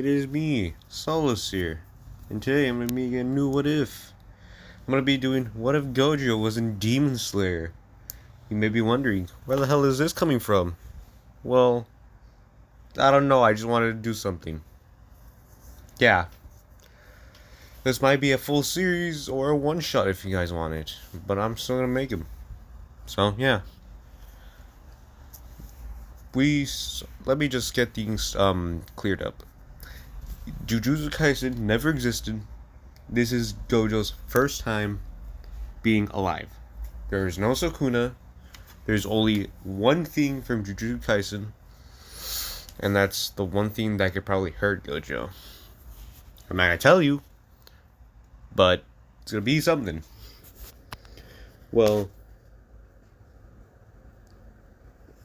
it is me, Solus here, and today I'm gonna be making a new What If. I'm gonna be doing What If Gojo was in Demon Slayer? You may be wondering, where the hell is this coming from? Well, I don't know, I just wanted to do something. Yeah, this might be a full series or a one shot if you guys want it, but I'm still gonna make them. So, yeah. Let me just get things cleared up. Jujutsu Kaisen never existed. This is Gojo's first time being alive. There is no Sukuna. There's only one thing from Jujutsu Kaisen, and that's the one thing that could probably hurt Gojo. I'm not gonna tell you, but it's gonna be something. Well,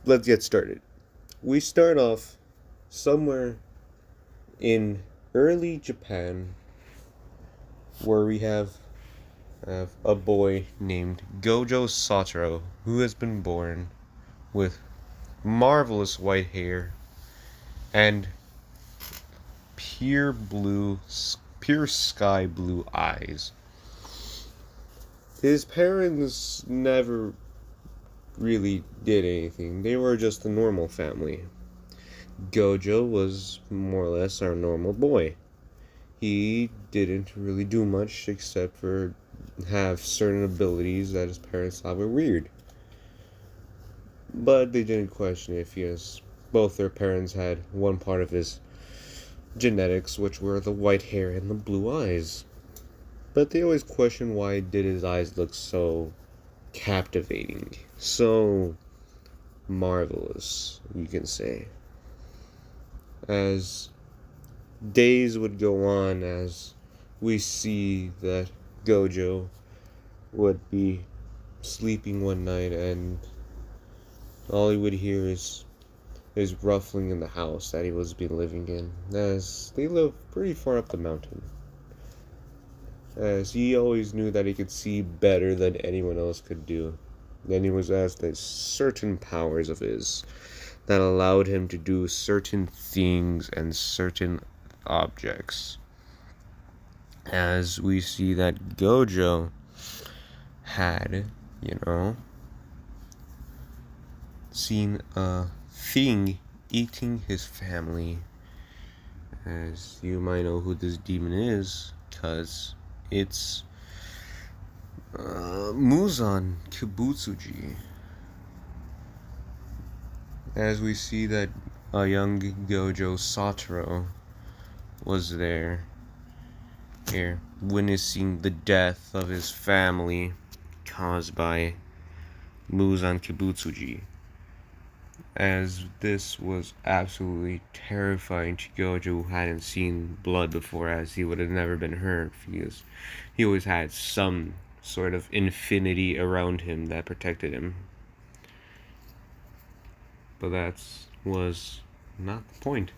let's get started. We start off somewhere in early Japan, where we have a boy named Gojo Satoru, who has been born with marvelous white hair and pure sky blue eyes. His parents never really did anything. They were just a normal family. Gojo was more or less our normal boy. He didn't really do much except for have certain abilities that his parents thought were weird. But they didn't question if both their parents had one part of his genetics, which were the white hair and the blue eyes. But they always questioned why did his eyes look so captivating, so marvelous, you can say. As days would go on, as we see that Gojo would be sleeping one night and all he would hear is ruffling in the house that he was living in, as they live pretty far up the mountain. As he always knew that he could see better than anyone else could do. Then he was asked that certain powers of his that allowed him to do certain things and certain objects. As we see that Gojo had, seen a thing eating his family. As you might know who this demon is, because it's Muzan Kibutsuji. As we see that a young Gojo Satoru was there, here, witnessing the death of his family caused by Muzan Kibutsuji. As this was absolutely terrifying to Gojo, who hadn't seen blood before, as he would have never been hurt, because he always had some sort of infinity around him that protected him. But that was not the point.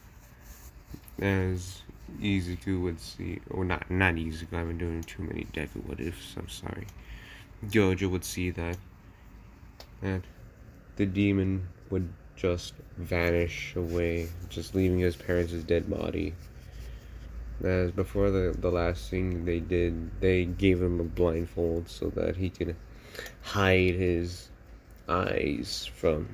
As Izuku would see, or not Izuku, I've been doing too many Deku what ifs, I'm sorry. Gojo would see that the demon would just vanish away, just leaving his parents' dead body. As before the last thing they did, they gave him a blindfold so that he could hide his eyes from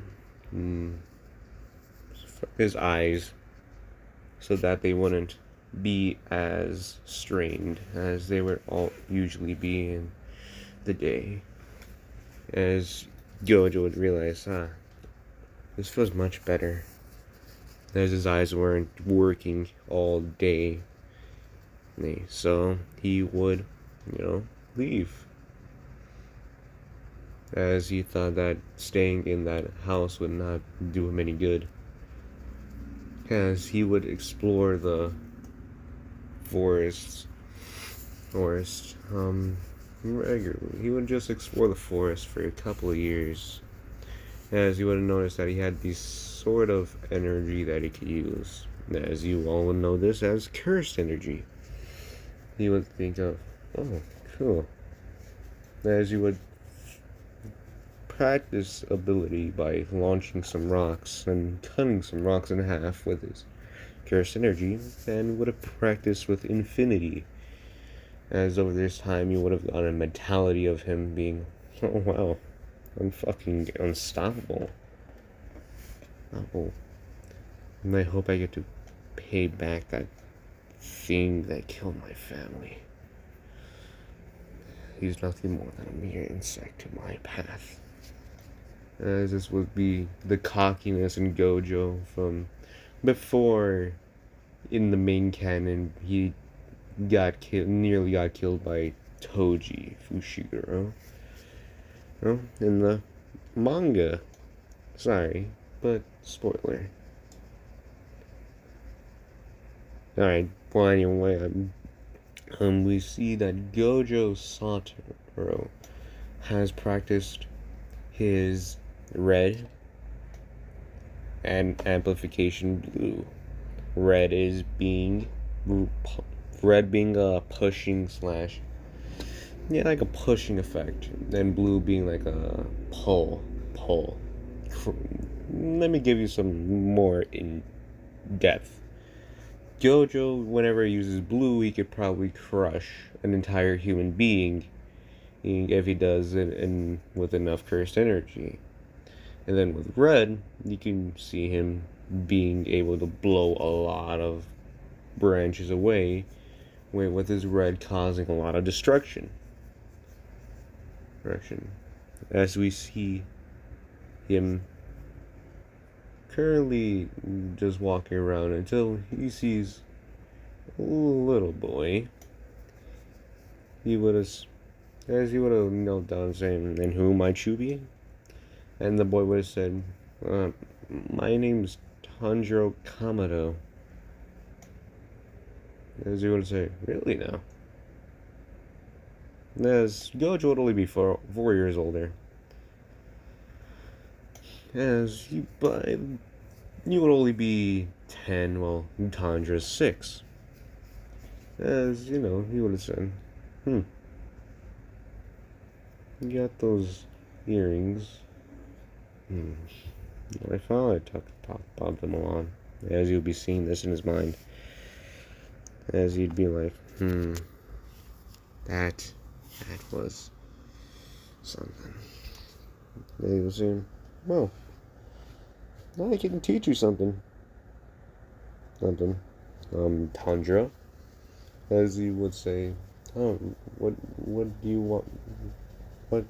so that they wouldn't be as strained as they would all usually be in the day. As Gojo would realize, this feels much better. As his eyes weren't working all day. So he would, leave. As he thought that staying in that house would not do him any good. As he would explore the forest, regularly. He would just explore the forest for a couple of years. As you would have noticed that he had this sort of energy that he could use. As you all would know this as cursed energy. He would think of, oh, cool. As you would practice ability by launching some rocks and cutting some rocks in half with his cursed energy and would have practiced with infinity. As over this time, you would have gotten a mentality of him being, oh wow, I'm fucking unstoppable. Oh, and I hope I get to pay back that thing that killed my family. He's nothing more than a mere insect to my path. As this would be the cockiness in Gojo from before in the main canon he nearly got killed by Toji Fushiguro. Well, in the manga, sorry, but spoiler. Alright, well anyway, we see that Gojo Satoru has practiced his red and amplification blue. Red being a pushing slash, yeah, like a pushing effect, and blue being like a pull. Let me give you some more in depth. Gojo, whenever he uses blue, he could probably crush an entire human being if he does it with enough cursed energy. And then with red, you can see him being able to blow a lot of branches away, with his red causing a lot of destruction. As we see him currently just walking around until he sees a little boy. He would have knelt down saying, "And who might you be?" And the boy would have said, "My name's Tanjiro Kamado." As he would say, "Really now?" As Gojo would only be 4 years older. As you would only be 10, well, Tanjira's 6. As, he would have said, you got those earrings. I thought I talked about them along. As he would be seeing this in his mind. As he'd be like, that was something. And he was saying, well, I can teach you something. Tanjiro. As he would say, oh, what do you want? What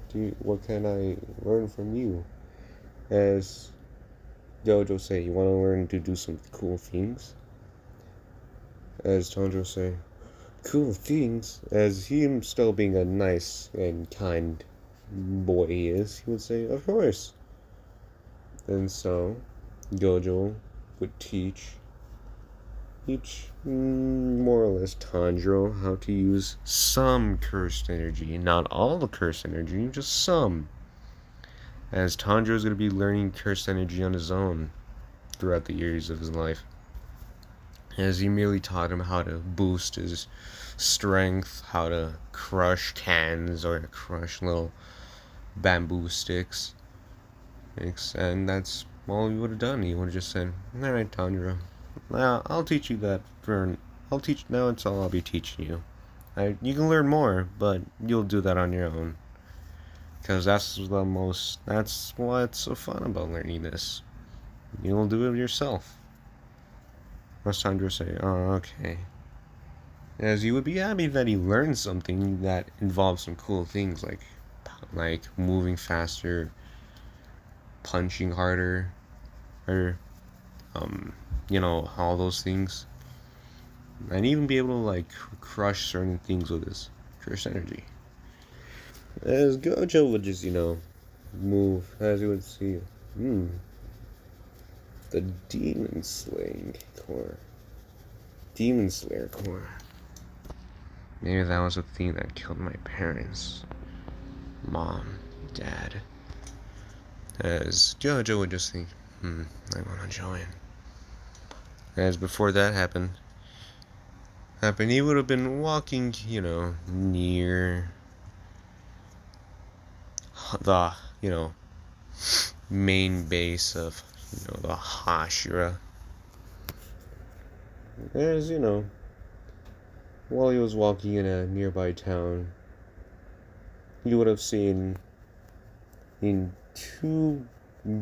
can I learn from you? As Gojo say, you want to learn to do some cool things? As Tanjiro say, cool things? As him still being a nice and kind boy he is, he would say, of course. And so, Gojo would teach more or less Tanjiro how to use some cursed energy. Not all the cursed energy, just some. As Tanjiro's going to be learning cursed energy on his own throughout the years of his life. As he merely taught him how to boost his strength, how to crush cans or to crush little bamboo sticks. And that's all he would have done. He would have just said, alright, Tanjiro, I'll teach you that now it's all I'll be teaching you. You can learn more, but you'll do that on your own. Because that's what's so fun about learning this. You'll do it yourself. What's Tanjiro say? Oh, okay. As he would be happy that he learned something that involves some cool things like moving faster, punching harder, or all those things, and even be able to crush certain things with his cursed energy. As Gojo would just move, as he would see the Demon Slayer Core. Maybe that was the thing that killed my parents, mom, dad. As Gojo would just think, I want to join. As before that happened, he would have been walking, near the, main base of, the Hashira. As you know, while he was walking in a nearby town, he would have seen two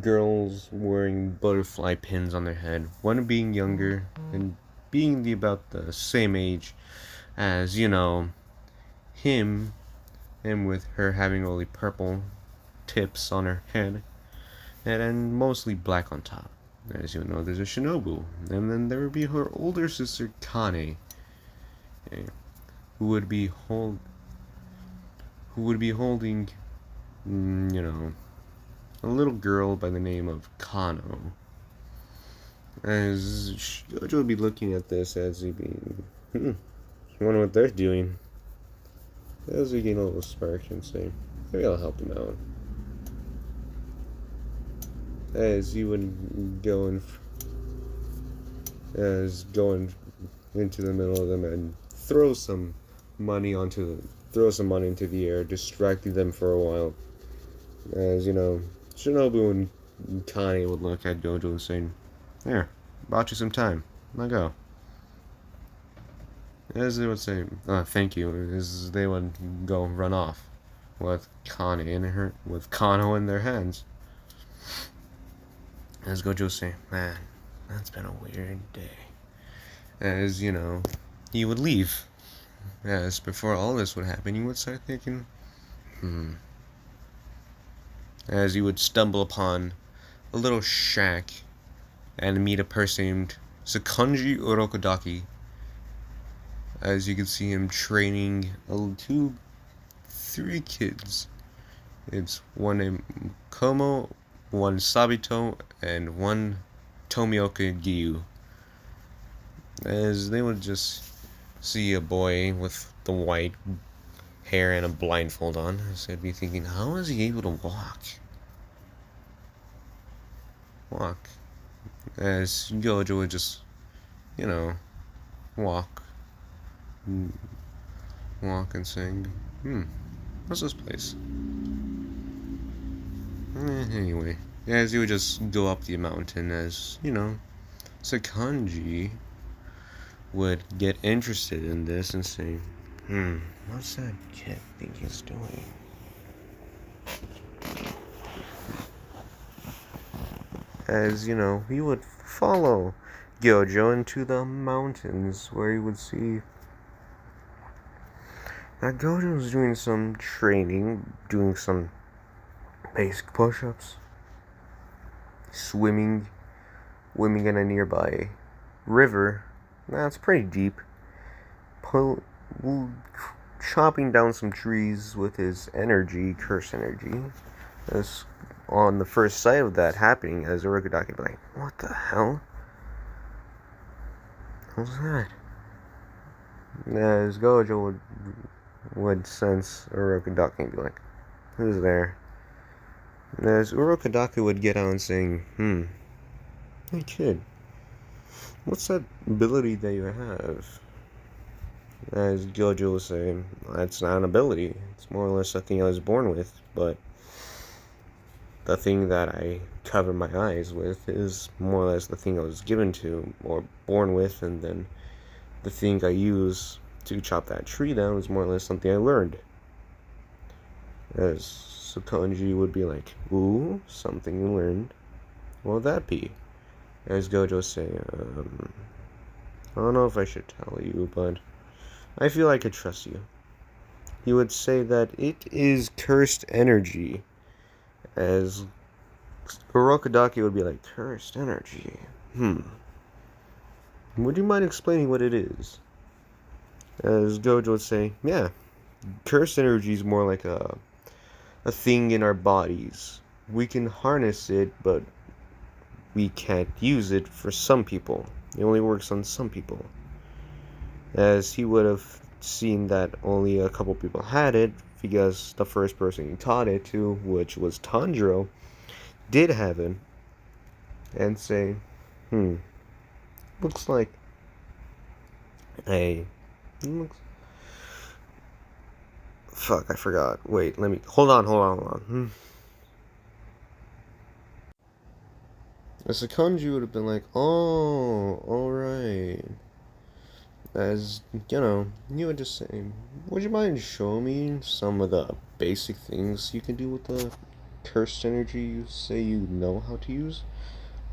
girls wearing butterfly pins on their head, one being younger and being about the same age as, him, and with her having only purple tips on her head, and mostly black on top. As you know, there's a Shinobu, and then there would be her older sister Kane, who would be holding, a little girl by the name of Kano. As Gojo would be looking at this as he be, I wonder what they're doing. As we gain a little spark and say, maybe I'll help them out. As you would going into the middle of them and throw some money into the air, distracting them for a while. As Shinobu and Kane would look at Gojo and say, "There, bought you some time. Now go." As they would say, "Thank you," as they would go run off with with Kano in their hands. As Gojo say, "Man, that's been a weird day." As he would leave. As before all this would happen, you would start thinking, As you would stumble upon a little shack and meet a person named Sakonji Urokodaki. As you can see him training three kids. It's one named Komo, one Sabito, and one Tomioka Gyu. As they would just see a boy with the white hair and a blindfold on, so I'd be thinking, how is he able to walk? As Gojo would just, walk and sing, what's this place? Anyway, as he would just go up the mountain, as, Sakonji would get interested in this and say, what's that kid think he's doing? As, he would follow Gojo into the mountains where he would see that Gojo was doing some training, doing some basic push-ups, swimming in a nearby river. That's pretty deep. Chopping down some trees with his curse energy. As on the first sight of that happening, as Urokodaki would be like, what the hell? What's that? As Gojo would sense Urokodaki and be like, who's there? As Urokodaki would get out and saying, hey kid, what's that ability that you have? As Gojo was saying, that's not an ability. It's more or less something I was born with, but the thing that I cover my eyes with is more or less the thing I was given to, or born with, and then the thing I use to chop that tree down is more or less something I learned. As Sakonji would be like, ooh, something you learned. What would that be? As Gojo say, I don't know if I should tell you, but I feel I could trust you. He would say that it is cursed energy. As Urokodaki would be like, cursed energy? Would you mind explaining what it is? As Gojo would say, yeah, cursed energy is more like a thing in our bodies. We can harness it, but we can't use it for some people. It only works on some people. As he would have seen that only a couple people had it, because the first person he taught it to, which was Tanjiro, did have it, and say, looks like fuck, I forgot. Wait, hold on. The Sakonji would have been like, oh, alright. As you would just say, would you mind showing me some of the basic things you can do with the cursed energy you say you know how to use?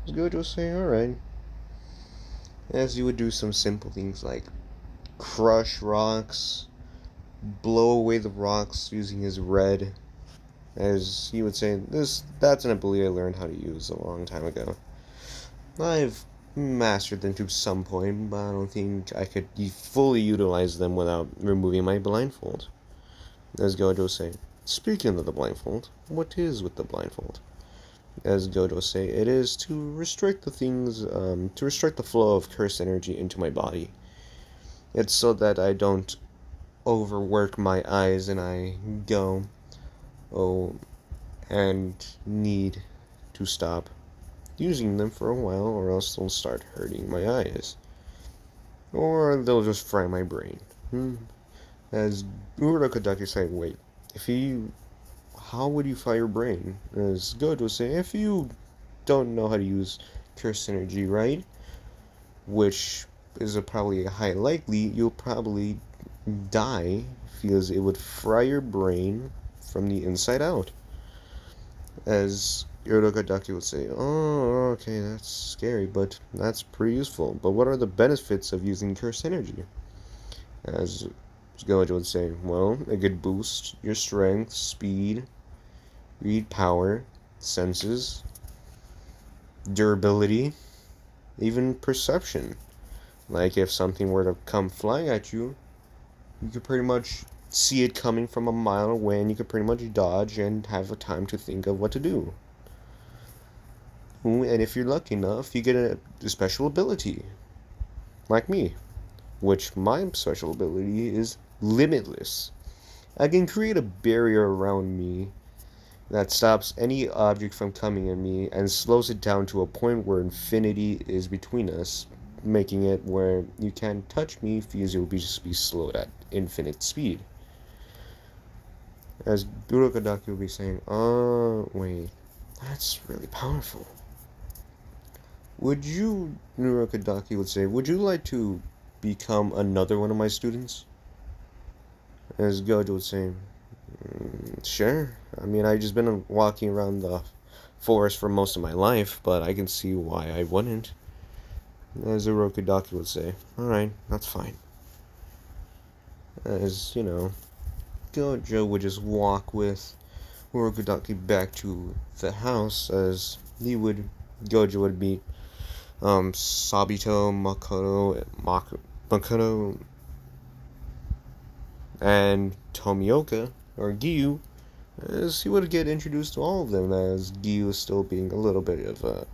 As Gojo say, alright. As you would do some simple things like crush rocks, blow away the rocks using his red. As he would say, that's an ability I learned how to use a long time ago. I've mastered them to some point, but I don't think I could fully utilize them without removing my blindfold. As Gojo say, speaking of the blindfold, what is with the blindfold? As Gojo say, it is to restrict to restrict the flow of cursed energy into my body. It's so that I don't overwork my eyes and I go, oh, and need to stop using them for a while, or else they'll start hurting my eyes. Or they'll just fry my brain. As Urokodaki said, wait, how would you fry your brain? As Gojo say, if you don't know how to use curse energy, right? Which is probably a high likely, you'll probably die because it would fry your brain from the inside out. As Urokodaki would say, oh, okay, that's scary, but that's pretty useful. But what are the benefits of using curse energy? As Gojo would say, well, it could boost your strength, speed, read power, senses, durability, even perception. Like if something were to come flying at you, you could pretty much see it coming from a mile away and you could pretty much dodge and have a time to think of what to do. And if you're lucky enough, you get a special ability. Like me. Which my special ability is limitless. I can create a barrier around me that stops any object from coming at me and slows it down to a point where infinity is between us, making it where you can't touch me because you'll just be slowed at infinite speed. As Urokodaki will be saying, oh, wait, that's really powerful. Urokodaki would say, would you like to become another one of my students? As Gojo would say, sure. I mean, I've just been walking around the forest for most of my life, but I can see why I wouldn't. As Urokodaki would say, alright, that's fine. As, Gojo would just walk with Urokodaki back to the house, as Gojo would meet Sabito, Makoto, and Tomioka, or Giyu, as he would get introduced to all of them, as Giyu still being a little bit of a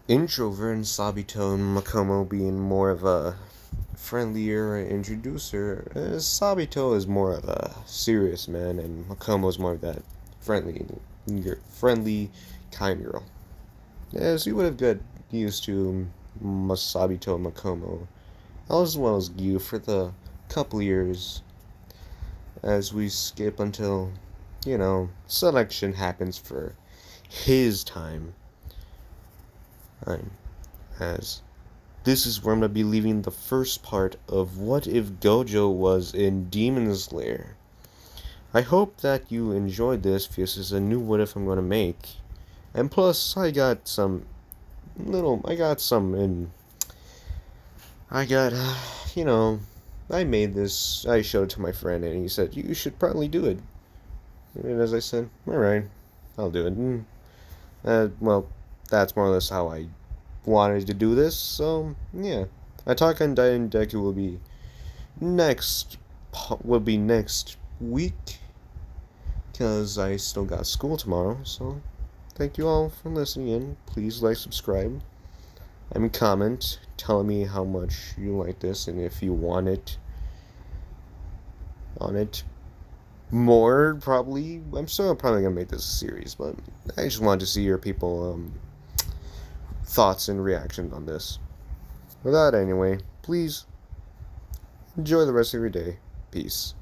introvert, and Sabito and Makomo being more of a friendlier introducer, as Sabito is more of a serious man, and Makomo is more of that friendly, kind girl. As he would have got used to Sabito and Makomo, as well as Giyu, for the couple years, as we skip until, selection happens for his time. As this is where I'm going to be leaving the first part of What If Gojo Was in Demon's Lair. I hope that you enjoyed this, because this is a new What If I'm going to make. And plus, I made this, I showed it to my friend, and he said, you should probably do it. And as I said, alright, I'll do it. Well, that's more or less how I wanted to do this, so, yeah. Attack on Titan Deku will be next week, because I still got school tomorrow, so thank you all for listening in. Please like, subscribe, and comment telling me how much you like this, and if you want it more, probably. I'm still probably gonna make this a series, but I just wanted to see your people thoughts and reactions on this. With that, anyway, please enjoy the rest of your day. Peace.